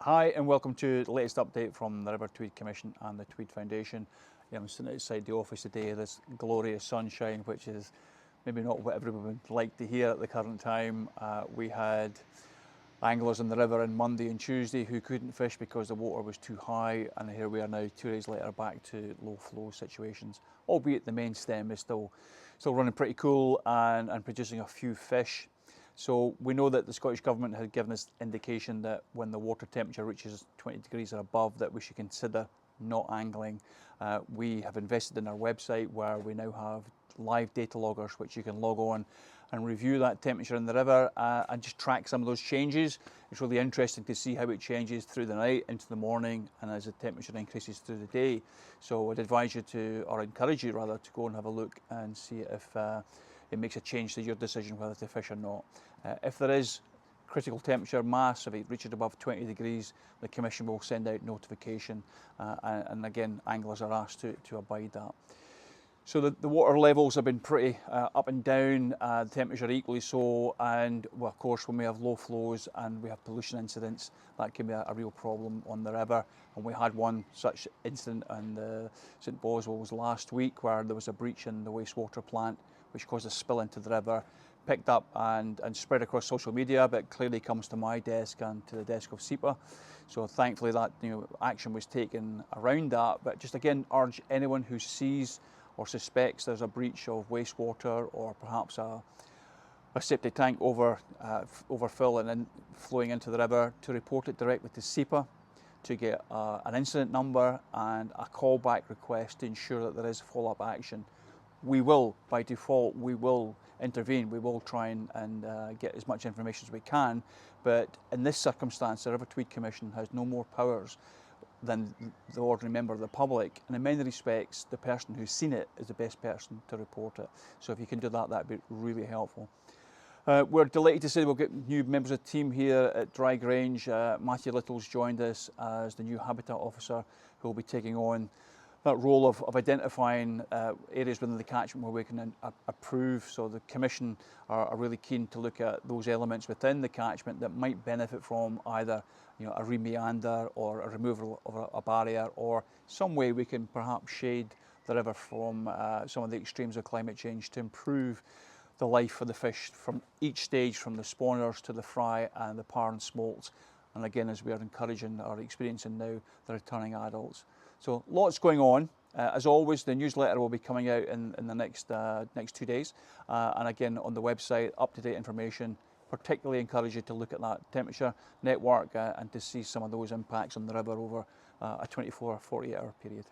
Hi and welcome to the latest update from the River Tweed Commission and the Tweed Foundation. I'm sitting outside the office today, this glorious sunshine, which is maybe not what everyone would like to hear at the current time. We had anglers in the river on Monday and Tuesday who couldn't fish because the water was too high, and here we are now 2 days later back to low flow situations, albeit the main stem is still running pretty cool and producing a few fish. So we know that the Scottish Government had given us indication that when the water temperature reaches 20 degrees or above that we should consider not angling. We have invested in our website where we now have live data loggers which you can log on and review that temperature in the river and just track some of those changes. It's really interesting to see how it changes through the night into the morning and as the temperature increases through the day. So I'd advise you to, or encourage you rather, to go and have a look and see if it makes a change to your decision whether to fish or not. If there is critical temperature mass, if it reaches above 20 degrees, the Commission will send out notification and again anglers are asked to abide that. So the water levels have been pretty up and down, the temperature equally so, and well, of course when we have low flows and we have pollution incidents, that can be a real problem on the river. And we had one such incident in St Boswell's last week where there was a breach in the wastewater plant which caused a spill into the river, picked up and spread across social media, but clearly comes to my desk and to the desk of SEPA. So thankfully that action was taken around that, but just again urge anyone who sees or suspects there's a breach of wastewater or perhaps a septic tank overfill and then flowing into the river to report it directly to SEPA, to get an incident number and a callback request to ensure that there is follow-up action. We will, by default, we will intervene. We will try and get as much information as we can, but in this circumstance, the River Tweed Commission has no more powers than the ordinary member of the public, and in many respects, the person who's seen it is the best person to report it. So if you can do that, that'd be really helpful. We're delighted to say we'll get new members of the team here at Dry Grange. Matthew Little's joined us as the new Habitat Officer, who will be taking on that role of identifying areas within the catchment where we can approve. So the Commission are really keen to look at those elements within the catchment that might benefit from either a re-meander or a removal of a barrier, or some way we can perhaps shade the river from some of the extremes of climate change to improve the life of the fish from each stage, from the spawners to the fry and the par and smolts. And again, as we are encouraging or experiencing now, the returning adults. So lots going on. As always, the newsletter will be coming out in the next 2 days. And again, on the website, up-to-date information. Particularly encourage you to look at that temperature network and to see some of those impacts on the river over a 24 or 48 hour period.